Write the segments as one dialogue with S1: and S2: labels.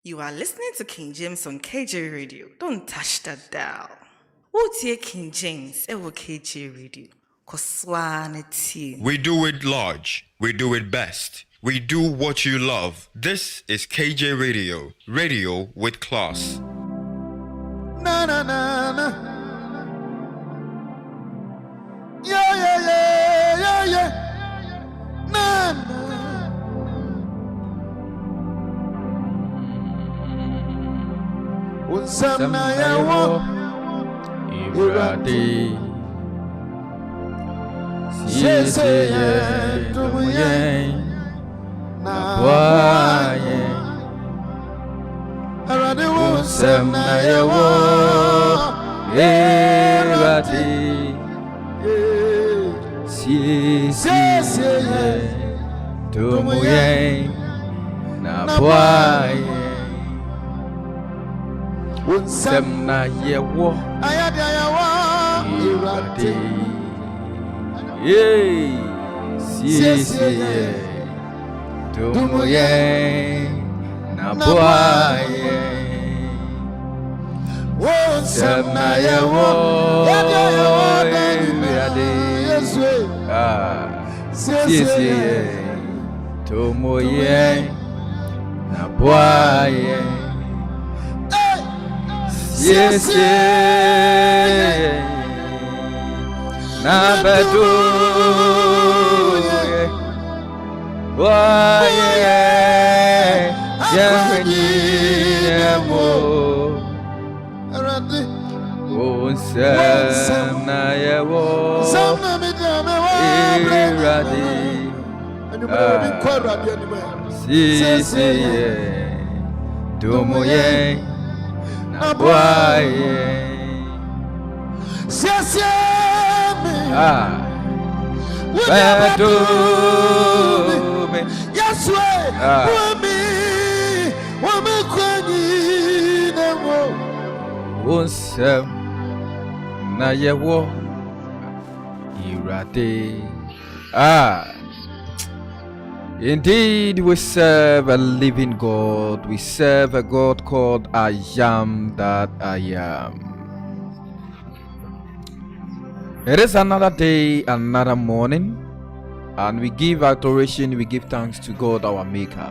S1: You are listening to King James on KJ Radio. Don't touch that dial. What's here, King James? Ewo KJ Radio. Koswaneti.
S2: We do it large. We do it best. We do what you love. This is KJ Radio. Radio with class.
S3: Na na na na. Yeah yeah yeah yeah yeah. Na na. Unsam na yawo.
S4: Irade. Siye tumuye. Na boye.
S3: Irade unsam na yawo.
S4: Irade. Siye tumuye. Na boye. Unsam na yawo.
S3: Ayade yawo.
S4: Irade. Yay, siye, tumuye, na boye.
S3: Unsam na yawo.
S4: Irade. Siye, tumuye, na boye. Siye, na bedu boye yemo unsam na yewo irade siye tumuye na boye Bedu me
S3: Yeswe wami kwani nemo
S4: unsam na yewo irade. Indeed, we serve a living God. We serve a God called I Am That I Am. It is another day, another morning, and we give adoration, we give thanks to God our Maker,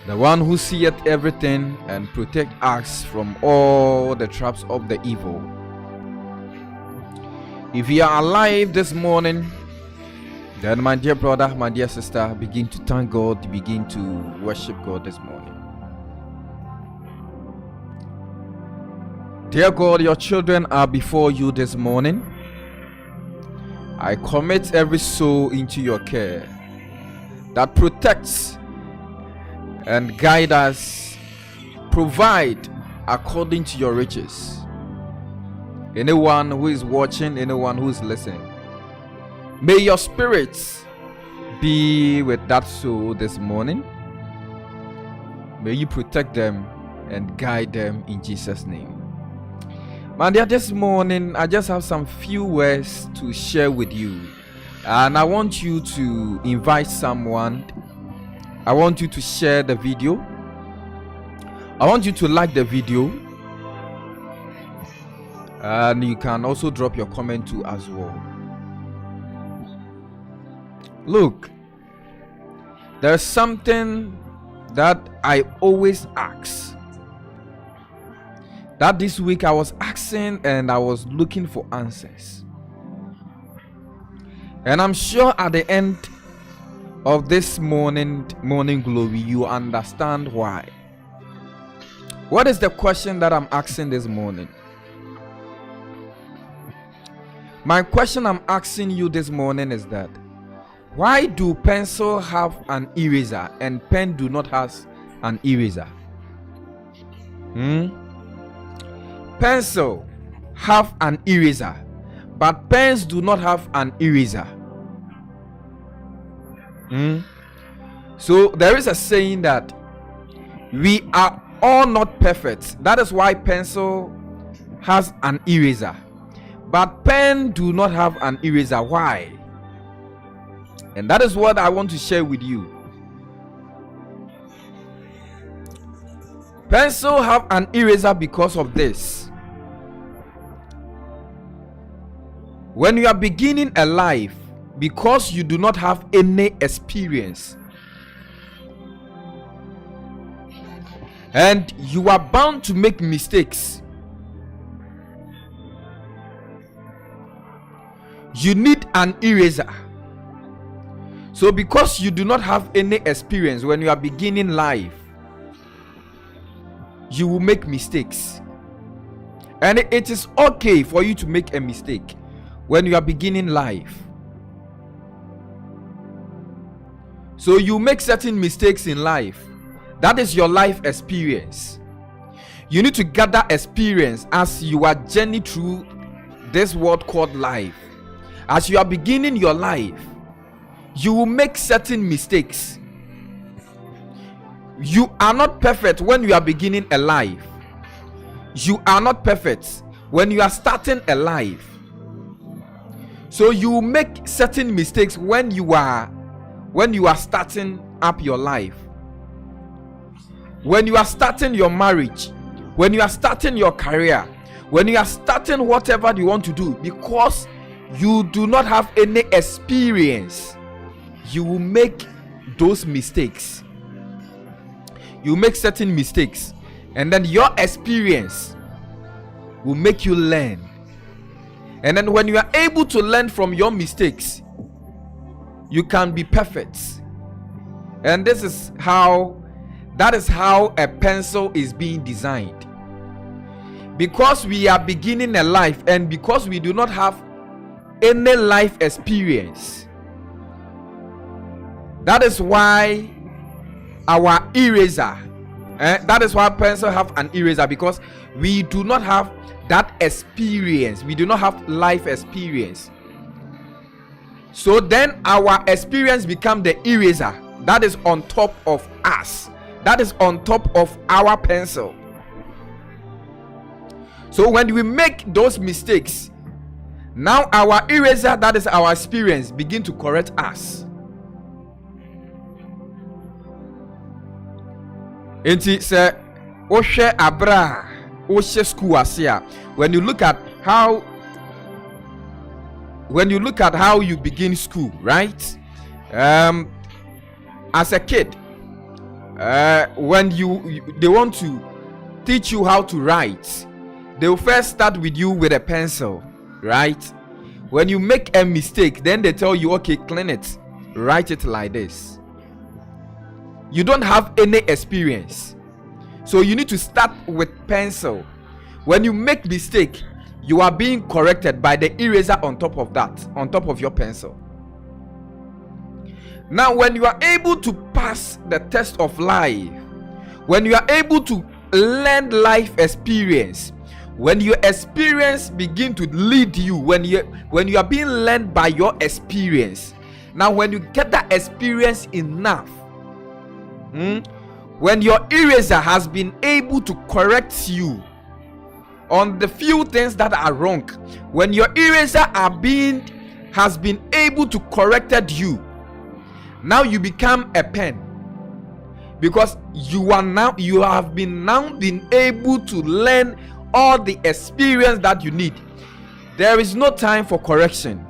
S4: the one who seeth everything and protect us from all the traps of the evil. If you are alive this morning, then my dear brother, my dear sister, begin to thank God, begin to worship God this morning. Dear God, your children are before you this morning. I commit every soul into your care that protects and guide us, provide according to your riches. Anyone who is watching, anyone who is listening, may your spirits be with that soul this morning. May you protect them and guide them in Jesus' name. My dear, this morning I just have some few words to share with you, and I want you to invite someone. I want you to share the video. I want you to like the video, and you can also drop your comment too as well. Look, there's something that I always ask. That this week I was asking and I was looking for answers. And I'm sure at the end of this morning glory, you understand why. What is the question that I'm asking this morning? My question I'm asking you this morning is that, why do pencil have an eraser and pen do not have an eraser? Pencil have an eraser, but pens do not have an eraser. So there is a saying that we are all not perfect. That is why pencil has an eraser, but pen do not have an eraser. Why? And that is what I want to share with you. Pencil have an eraser because of this. When you are beginning a life, because you do not have any experience, and you are bound to make mistakes, you need an eraser. So because you do not have any experience when you are beginning life, you will make mistakes. And it is okay for you to make a mistake when you are beginning life. So you make certain mistakes in life. That is your life experience. You need to gather experience as you are journeying through this world called life. As you are beginning your life, you will make certain mistakes. You are not perfect when you are beginning a life. You are not perfect when you are starting a life. So you will make certain mistakes when you are starting up your life. When you are starting your marriage, when you are starting your career, when you are starting whatever you want to do, because you do not have any experience, you will make those mistakes. You make certain mistakes, and then your experience will make you learn. And then when you are able to learn from your mistakes, you can be perfect. And that is how a pencil is being designed. Because we are beginning a life, and because we do not have any life experience, that is why our eraser, that is why pencil have an eraser, because we do not have that experience. We do not have life experience. So then our experience become the eraser that is on top of us, that is on top of our pencil. So when we make those mistakes, now our eraser, that is our experience, begin to correct us. Enti se ohwe abra ohwe school asia, when you look at how you begin school, right? As a kid, when they want to teach you how to write, they will first start with you with a pencil, right? When you make a mistake, then they tell you, okay, clean it, write it like this. You don't have any experience, so you need to start with pencil. When you make mistake, you are being corrected by the eraser on top of that, on top of your pencil. Now when you are able to pass the test of life, when you are able to learn life experience, when your experience begin to lead you, when you are being led by your experience, now when you get that experience enough, when your eraser has been able to correct you on the few things that are wrong, when your eraser has been able to corrected you, now you become a pen, because you have been able to learn all the experience that you need. There is no time for correction,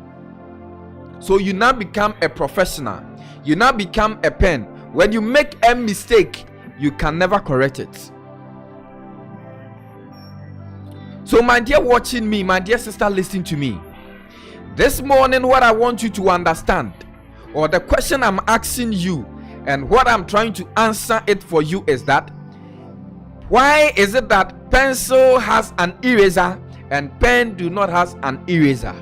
S4: so you now become a professional. You now become a pen. When you make a mistake, you can never correct it. So my dear watching me, my dear sister listening to me, this morning what I want you to understand, or the question I'm asking you and what I'm trying to answer it for you, is that why is it that pencil has an eraser and pen do not has an eraser?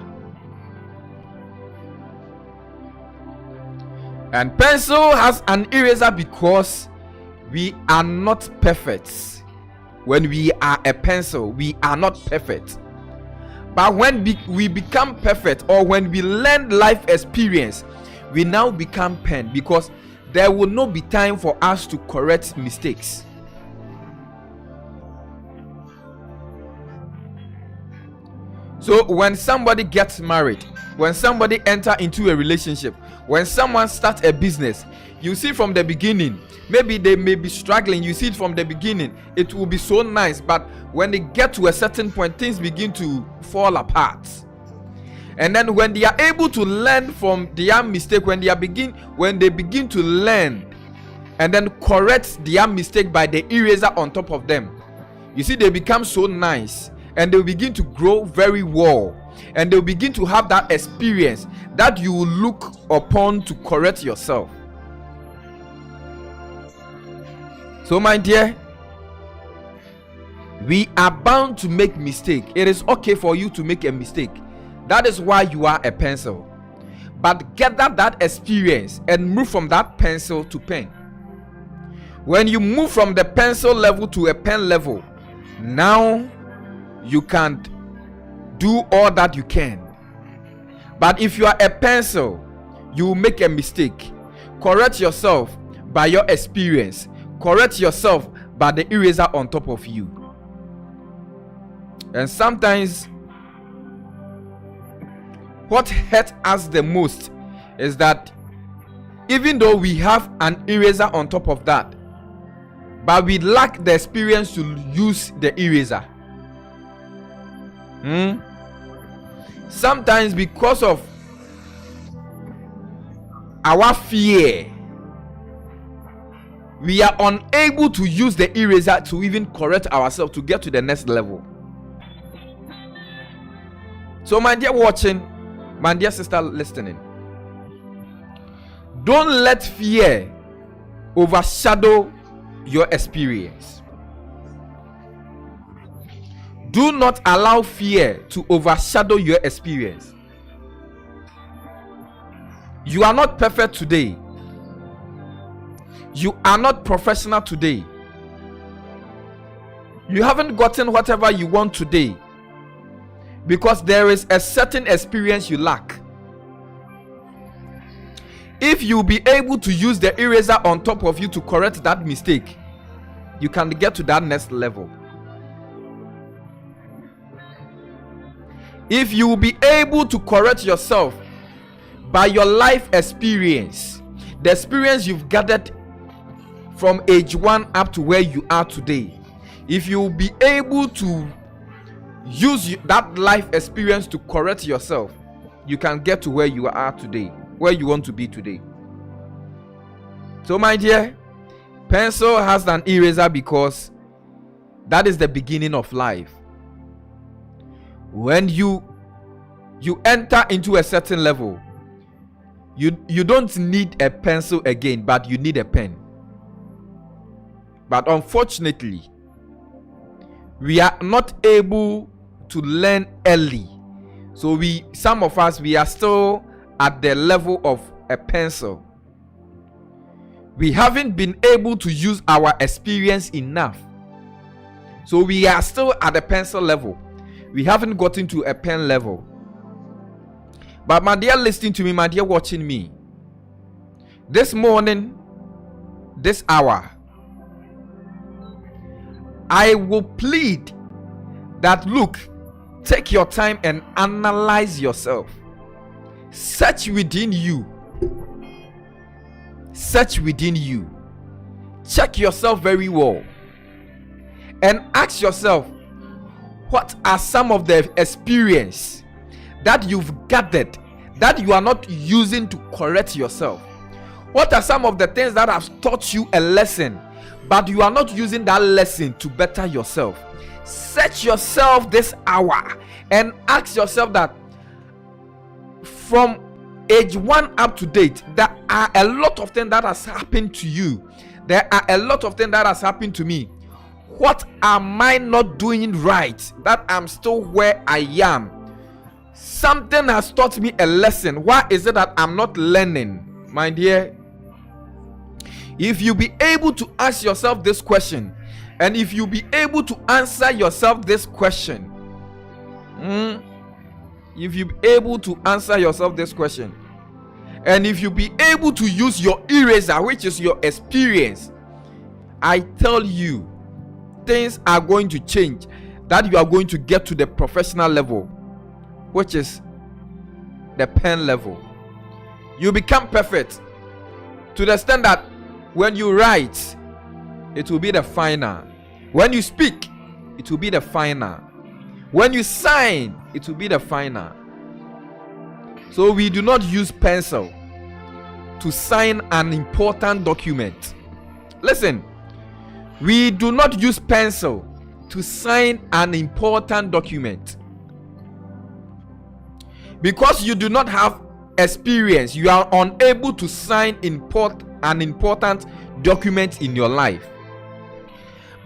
S4: And pencil has an eraser because we are not perfect. When we are a pencil, we are not perfect. But when we become perfect, or when we learn life experience, we now become pen, because there will not be time for us to correct mistakes. So when somebody gets married, when somebody enter into a relationship, when someone starts a business, you see from the beginning, maybe they may be struggling. You see it from the beginning, it will be so nice, but when they get to a certain point, things begin to fall apart. And then when they are able to learn from their mistake, when they begin to learn and then correct their mistake by the eraser on top of them, you see they become so nice, and they begin to grow very well, and they'll begin to have that experience that you will look upon to correct yourself. So my dear, we are bound to make mistake. It is okay for you to make a mistake. That is why you are a pencil. But gather that experience and move from that pencil to pen. When you move from the pencil level to a pen level, now you can do all that you can. But if you are a pencil, you will make a mistake. Correct yourself by your experience. Correct yourself by the eraser on top of you. And sometimes what hurts us the most is that even though we have an eraser on top of that, but we lack the experience to use the eraser. Sometimes because of our fear, we are unable to use the eraser to even correct ourselves to get to the next level. So my dear watching, my dear sister listening, don't let fear overshadow your experience. Do not allow fear to overshadow your experience. You are not perfect today. You are not professional today. You haven't gotten whatever you want today because there is a certain experience you lack. If you be able to use the eraser on top of you to correct that mistake, you can get to that next level. If you will be able to correct yourself by your life experience, the experience you've gathered from age 1 up to where you are today, if you will be able to use that life experience to correct yourself, you can get to where you are today, where you want to be today. So my dear, pencil has an eraser because that is the beginning of life. When you enter into a certain level, you don't need a pencil again, but you need a pen. But unfortunately, we are not able to learn early. So some of us, we are still at the level of a pencil. We haven't been able to use our experience enough. So we are still at the pencil level. We haven't gotten to a pen level. But my dear listening to me, my dear watching me, this morning, this hour, I will plead that, look, take your time and analyze yourself. Search within you. Search within you. Check yourself very well. And ask yourself, what are some of the experience that you've gathered that you are not using to correct yourself? What are some of the things that have taught you a lesson, but you are not using that lesson to better yourself? Search yourself this hour and ask yourself that from age 1 up to date, there are a lot of things that has happened to you. There are a lot of things that has happened to me. What am I not doing right that I'm still where I am? Something has taught me a lesson. Why is it that I'm not learning? My dear, if you be able to ask yourself this question, and if you be able to answer yourself this question, if you be able to answer yourself this question, and if you be able to use your eraser, which is your experience, I tell you, things are going to change, that you are going to get to the professional level. which is the pen level. You become perfect to the extent that when you write, it will be the final. When you speak, it will be the final. When you sign, it will be the final. So we do not use pencil to sign an important document. Listen, we do not use pencil to sign an important document. Because you do not have experience, you are unable to sign an important document in your life.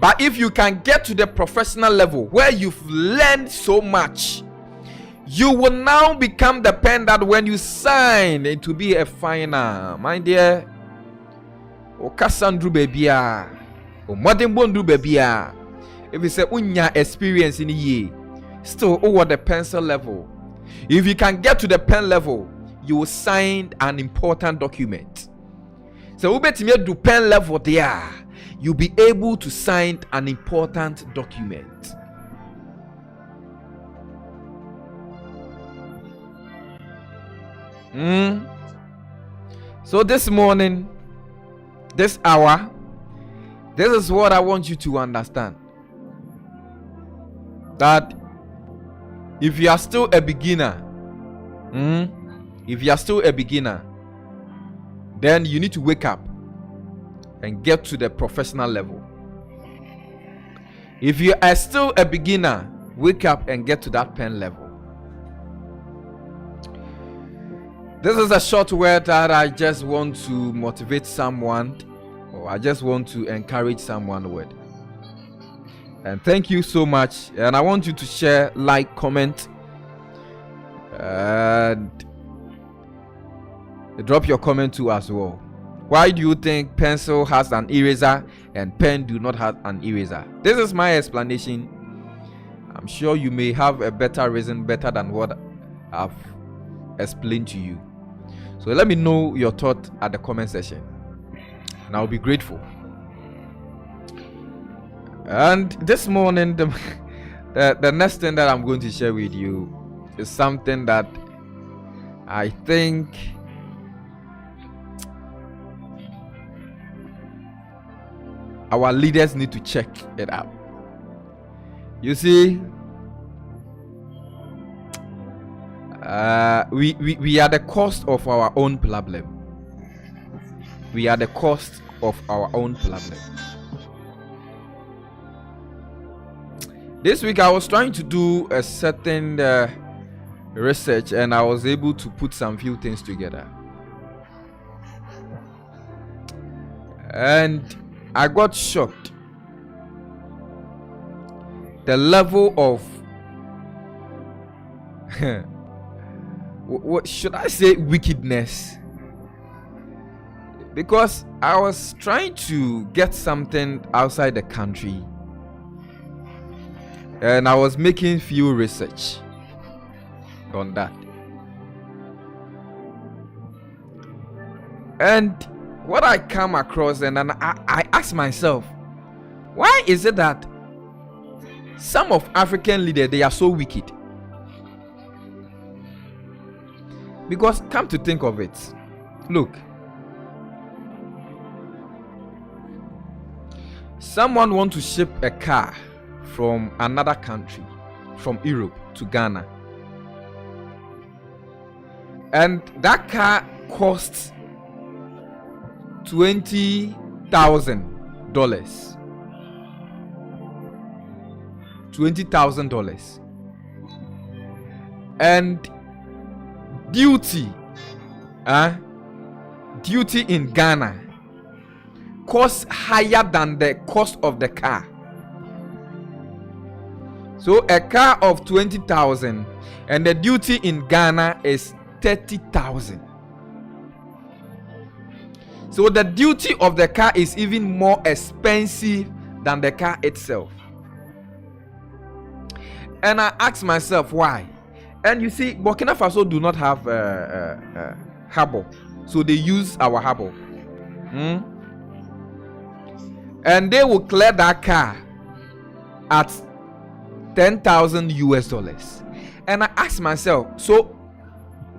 S4: But if you can get to the professional level where you've learned so much, you will now become the pen that when you sign, it will be a final. My dear, Okasandru Bebia, or Modern Bondu Bebia, if you say unya experience in a year, still over the pencil level. If you can get to the pen level, you will sign an important document. So we bet me do pen level there, you'll be able to sign an important document. So this morning, this hour, this is what I want you to understand. That if you are still a beginner, then you need to wake up and get to the professional level. If you are still a beginner, wake up and get to that pen level. This is a short word that I just want to motivate someone, or I just want to encourage someone with. And thank you so much. And I want you to share, like, comment, and drop your comment too as well. Why do you think pencil has an eraser and pen do not have an eraser? This is my explanation. I'm sure you may have a better reason, better than what I've explained to you. So let me know your thought at the comment section, and I'll be grateful. And this morning, the next thing that I'm going to share with you is something that I think our leaders need to check it out. You see, we are the cause of our own problem. We are the cause of our own problem. This week I was trying to do a certain research, and I was able to put some few things together. And I got shocked. The level of what should I say, wickedness? Because I was trying to get something outside the country, and I was making few research on that. And what I come across, and then I asked myself, why is it that some of African leaders, they are so wicked? Because come to think of it, look, someone want to ship a car from another country, from Europe to Ghana, and that car costs $20,000. $20,000, and duty in Ghana costs higher than the cost of the car. So a car of 20,000 and the duty in Ghana is 30,000. So the duty of the car is even more expensive than the car itself. And I asked myself why. And you see, Burkina Faso do not have harbor, so they use our harbor. And they will clear that car at $10,000 US. And I ask myself, so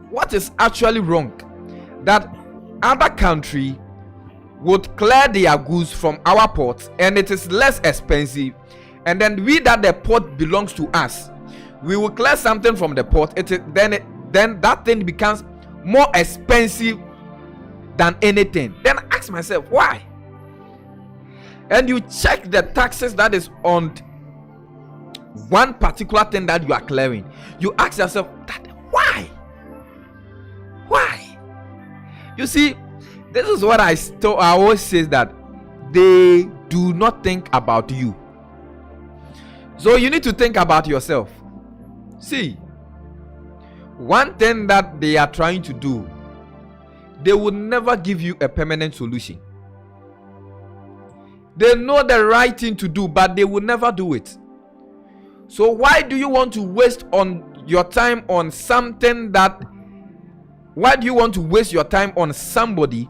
S4: what is actually wrong that other country would clear their goods from our ports and it is less expensive, and then we that the port belongs to us, we will clear something from the port, then that thing becomes more expensive than anything. Then I ask myself, why? And you check the taxes that is on one particular thing that you are clearing. You ask yourself, why? You see, this is what I always say, that they do not think about you. So you need to think about yourself. See, one thing that they are trying to do, they will never give you a permanent solution. They know the right thing to do, but they will never do it. So why do you want to waste on your time on something that, why do you want to waste your time on somebody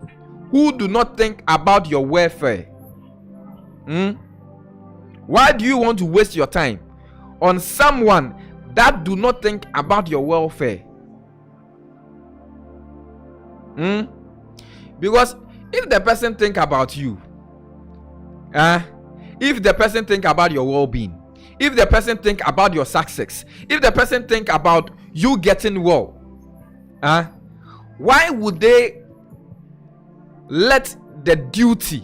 S4: who do not think about your welfare? Why do you want to waste your time on someone that do not think about your welfare? Because if the person think about you, if the person think about your well-being, if the person think about your success, if the person think about you getting well, why would they let the duty,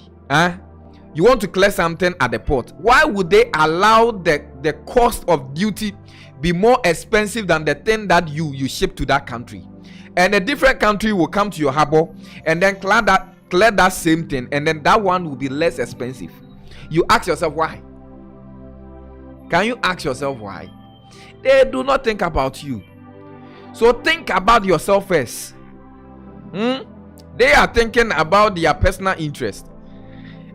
S4: you want to clear something at the port, why would they allow the cost of duty be more expensive than the thing that you ship to that country? And a different country will come to your harbor and then clear that same thing, and then that one will be less expensive. You ask yourself why? Can you ask yourself why? They do not think about you. So think about yourself first. They are thinking about their personal interest,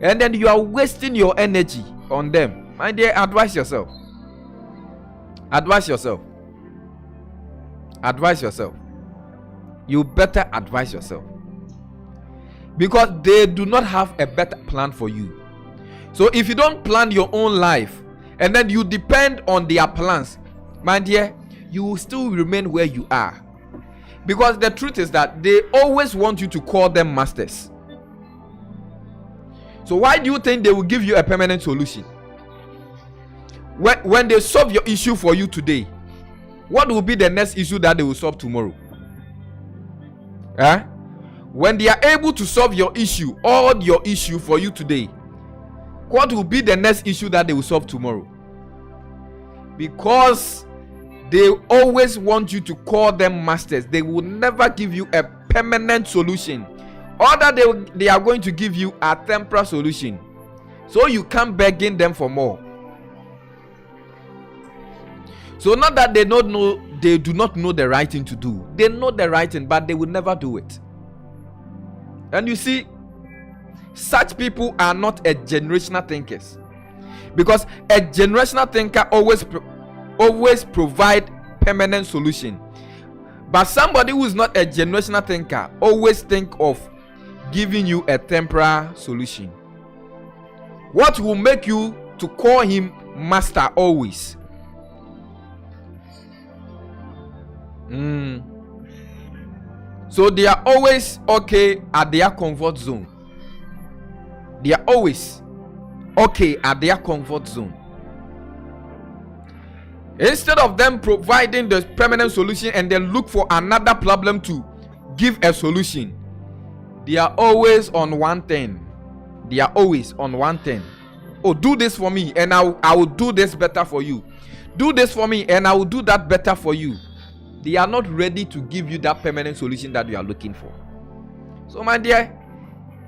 S4: and then you are wasting your energy on them. My dear, advise yourself. Advise yourself. Advise yourself. You better advise yourself, because they do not have a better plan for you. So if you don't plan your own life and then you depend on their plans, my dear, you will still remain where you are. Because the truth is that they always want you to call them masters. So why do you think they will give you a permanent solution? When they solve your issue for you today, what will be the next issue that they will solve tomorrow? When they are able to solve your issue, all your issue for you today, what will be the next issue that they will solve tomorrow? Because they always want you to call them masters. They will never give you a permanent solution. All that they are going to give you are temporary solution. So you can't begging them for more. So not that they do not know the right thing to do. They know the right thing, but they will never do it. And you see, such people are not a generational thinkers, because a generational thinker always provide permanent solution. But somebody who is not a generational thinker always think of giving you a temporary solution. What will make you to call him master always? So they are always okay at their comfort zone. They are always okay at their comfort zone. Instead of them providing the permanent solution and then look for another problem to give a solution, they are always on one thing. They are always on one thing. Oh, do this for me and I will do this better for you. Do this for me and I will do that better for you. They are not ready to give you that permanent solution that you are looking for. So my dear,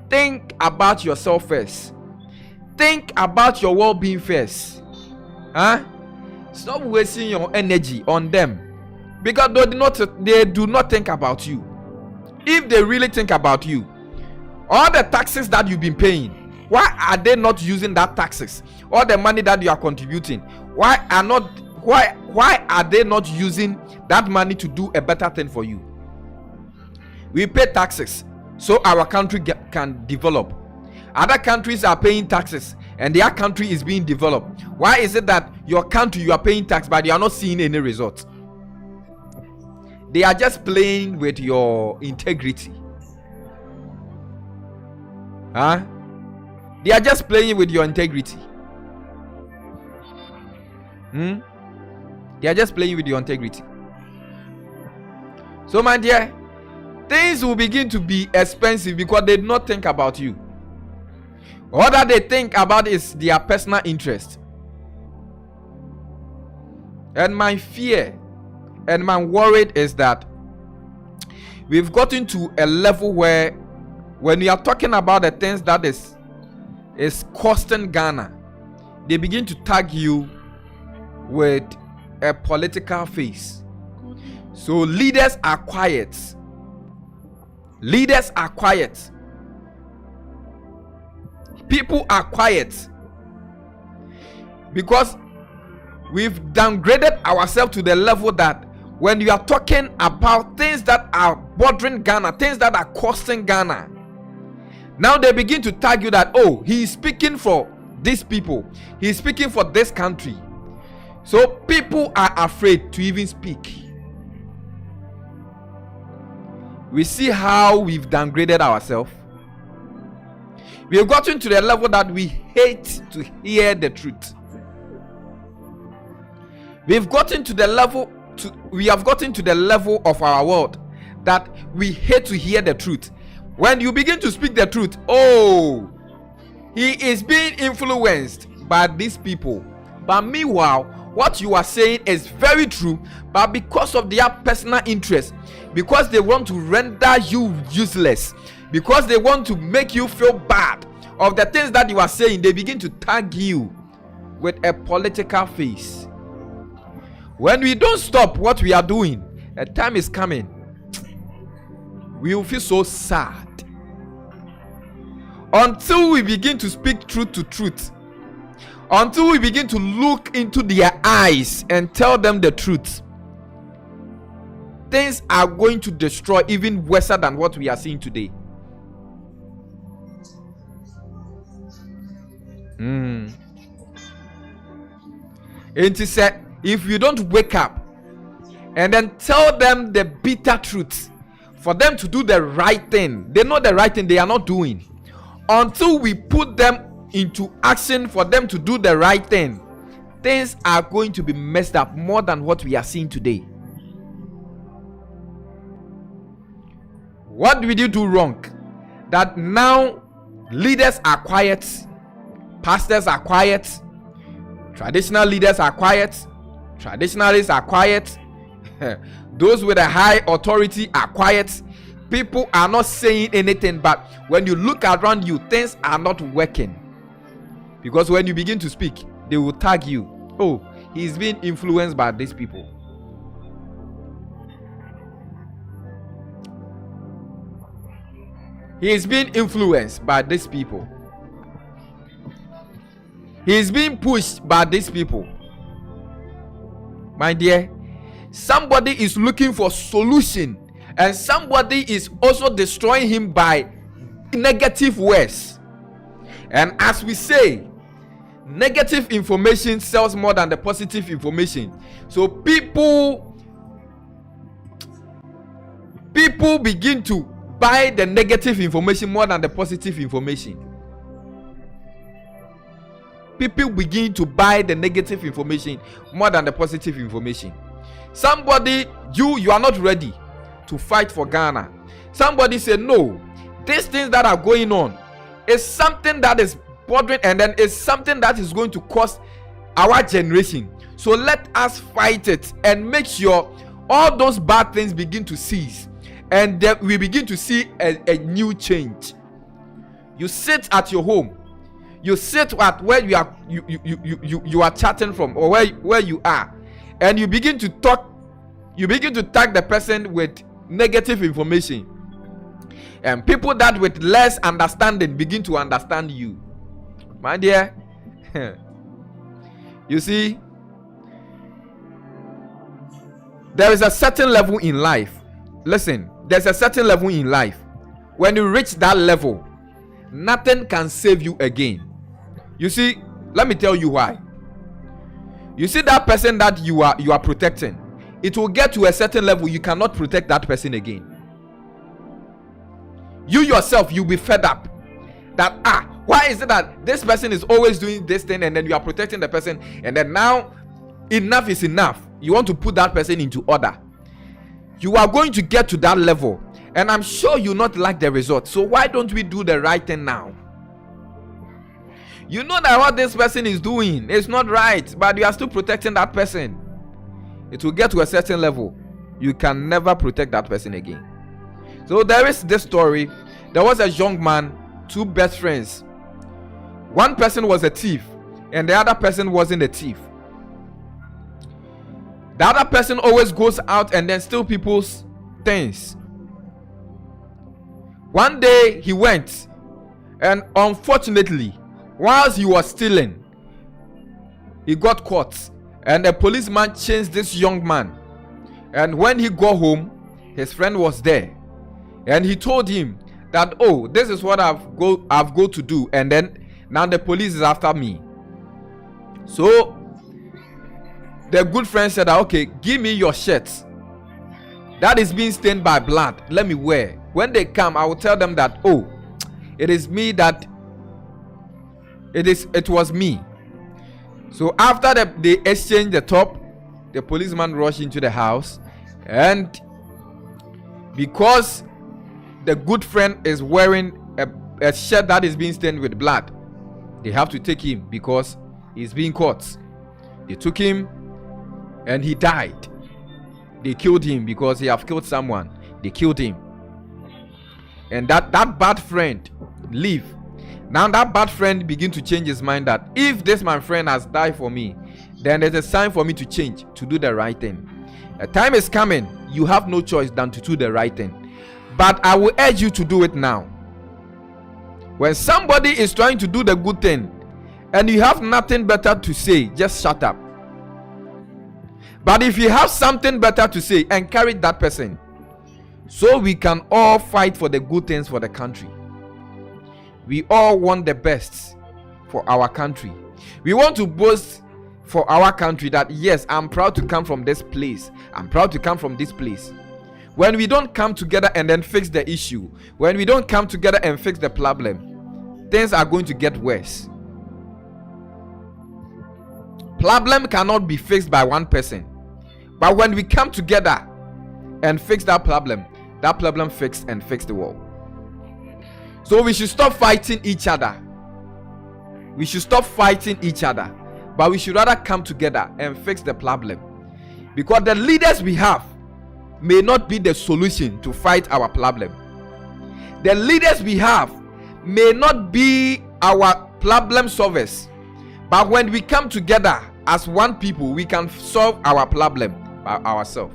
S4: think about yourself first. Think about your well-being first. Stop wasting your energy on them, because they do not think about you. If they really think about you, all the taxes that you've been paying, why are they not using that taxes? All the money that you are contributing, why are they not using that money to do a better thing for you? We pay taxes so our country can develop. Other countries are paying taxes and their country is being developed. Why is it that your country, you are paying tax but you are not seeing any results? They are just playing with your integrity. Huh? They are just playing with your integrity. They are just playing with your integrity. So, my dear, things will begin to be expensive because they do not think about you. All that they think about is their personal interest. And my fear and my worry is that we've gotten to a level where when we are talking about the things that is costing Ghana, they begin to tag you with a political face. So leaders are quiet. Leaders are quiet. People are quiet because we've downgraded ourselves to the level that when you are talking about things that are bothering Ghana, things that are costing Ghana, now they begin to tag you that, oh, he is speaking for these people, he is speaking for this country. So people are afraid to even speak. We see how we've downgraded ourselves. We have gotten to the level that we hate to hear the truth. We have gotten to the level of our world that we hate to hear the truth. When you begin to speak the truth, oh, he is being influenced by these people. But meanwhile, what you are saying is very true, but because of their personal interest, because they want to render you useless, because they want to make you feel bad of the things that you are saying, they begin to tag you with a political face. When we don't stop what we are doing, a time is coming, we will feel so sad. Until we begin to speak truth to truth, until we begin to look into their eyes and tell them the truth, things are going to destroy even worse than what we are seeing today. It is said, if you don't wake up and then tell them the bitter truth, for them to do the right thing, they know the right thing they are not doing. Until we put them into action for them to do the right thing, things are going to be messed up more than what we are seeing today. What did you do wrong that now leaders are quiet, pastors are quiet, traditional leaders are quiet, traditionalists are quiet, those with a high authority are quiet, people are not saying anything? But when you look around you, things are not working, because when you begin to speak, they will tag you, oh, he's being influenced by these people. He is being influenced by these people. He is being pushed by these people. My dear, somebody is looking for solution, and somebody is also destroying him by negative words. And as we say, negative information sells more than the positive information. So people begin to buy the negative information more than the positive information. People begin to buy the negative information more than the positive information. Somebody, you are not ready to fight for Ghana. Somebody said, no, these things that are going on is something that is bothering, and then it's something that is going to cost our generation. So let us fight it and make sure all those bad things begin to cease, and then we begin to see a new change. You sit at your home, you sit at where you are chatting from, or where you are, and you begin to talk, you begin to tag the person with negative information, and people that with less understanding begin to understand you. My dear, you see, there is a certain level in life. Listen, there's a certain level in life. When you reach that level, nothing can save you again. You see, let me tell you why. You see that person that you are protecting, it will get to a certain level you cannot protect that person again. You yourself, you'll be fed up that why is it that this person is always doing this thing, and then you are protecting the person, and then now enough is enough. You want to put that person into order. You are going to get to that level, and I'm sure you not like the result. So why don't we do the right thing now? You know that what this person is doing is not right, but you are still protecting that person. It will get to a certain level. You can never protect that person again. So there is this story. There was a young man, two best friends. One person was a thief, and the other person wasn't a thief. The other person always goes out and then steal people's things. One day he went, and unfortunately, whilst he was stealing, he got caught, and the policeman chased this young man. And when he got home, his friend was there, and he told him that, oh, this is what I've got to do, and then now the police is after me. So the good friend said, okay, give me your shirt that is being stained by blood, let me wear. When they come, I will tell them that, oh, it is me, that it was me. So after they exchanged the top, the policeman rushed into the house, and because the good friend is wearing a shirt that is being stained with blood, they have to take him because he's being caught. They took him, and he died. They killed him because he have killed someone. They killed him, and that bad friend leave. Now that bad friend begin to change his mind that if this my friend has died for me, then there's a sign for me to change, to do the right thing. A time is coming, you have no choice than to do the right thing. But I will urge you to do it now. When somebody is trying to do the good thing and you have nothing better to say, just shut up. But if you have something better to say, encourage that person, so we can all fight for the good things for the country. We all want the best for our country. We want to boast for our country that, yes, I'm proud to come from this place. I'm proud to come from this place. When we don't come together and then fix the issue, when we don't come together and fix the problem, things are going to get worse. Problem cannot be fixed by one person. But when we come together and fix that problem fixed and fix the world. So we should stop fighting each other. We should stop fighting each other. But we should rather come together and fix the problem. Because the leaders we have may not be the solution to fight our problem. The leaders we have may not be our problem solvers. But when we come together as one people, we can solve our problem by ourselves.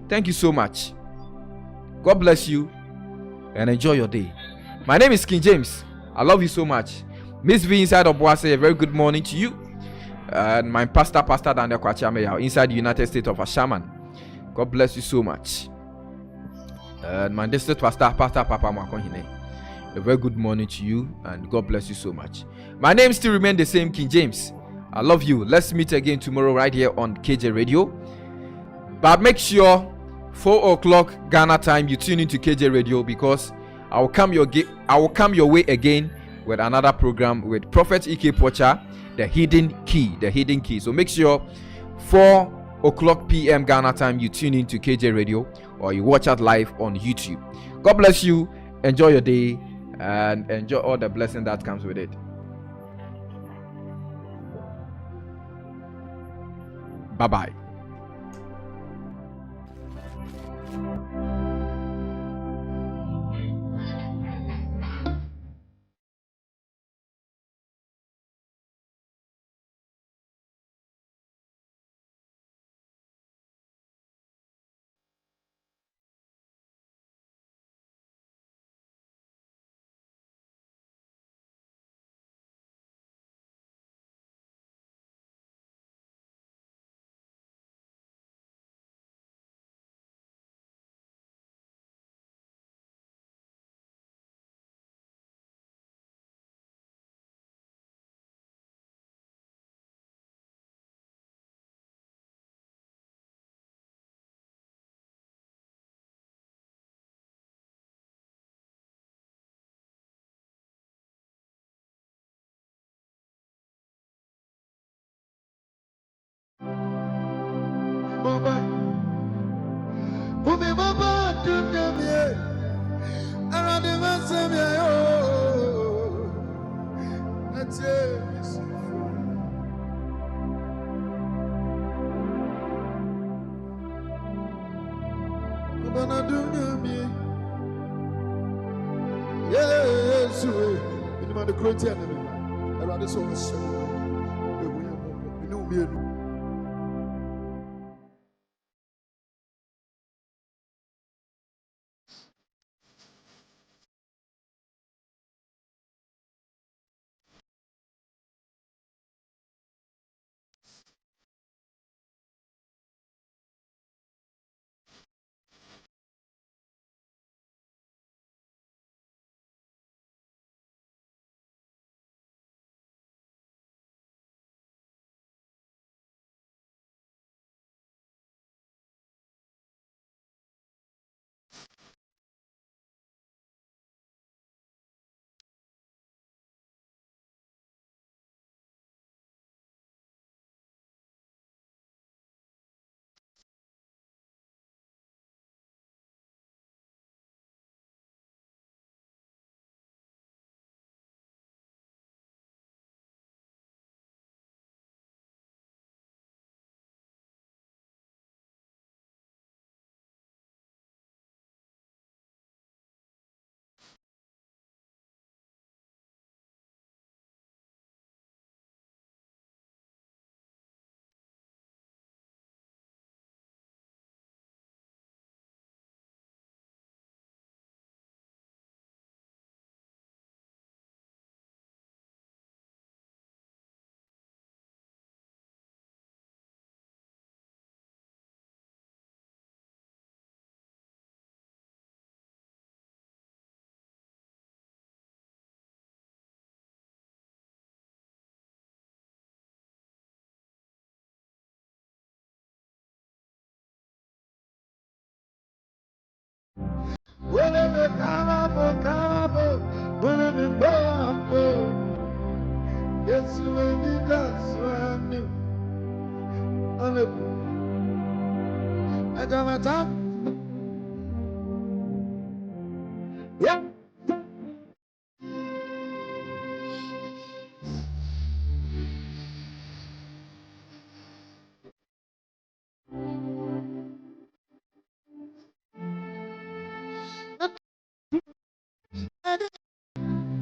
S4: Thank you so much. God bless you and enjoy your day. My name is King James. I love you so much. Miss V inside of Boise, a very good morning to you. And my pastor Daniel Kwachameya inside the United States of Ashaman. God bless you so much. And my district pastor Papa Mwakonhine, a very good morning to you, and God bless you so much. My name still remains the same, King James. I love you. Let's meet again tomorrow right here on KJ Radio. But make sure 4 o'clock Ghana time you tune into KJ Radio, because I will come your way again with another program with Prophet Ike Pocha, The Hidden Key. So make sure 4 o'clock p.m. Ghana time you tune into KJ Radio, or you watch it live on YouTube. God bless you. Enjoy your day and enjoy all the blessing that comes with it. Bye-bye.
S3: Umi Baba Dumye, Aradima Samia, that's it. Yes, in the great enemy. I rather saw us. Whenever come, whenever bump, yes, when you dance, when you, I got my time.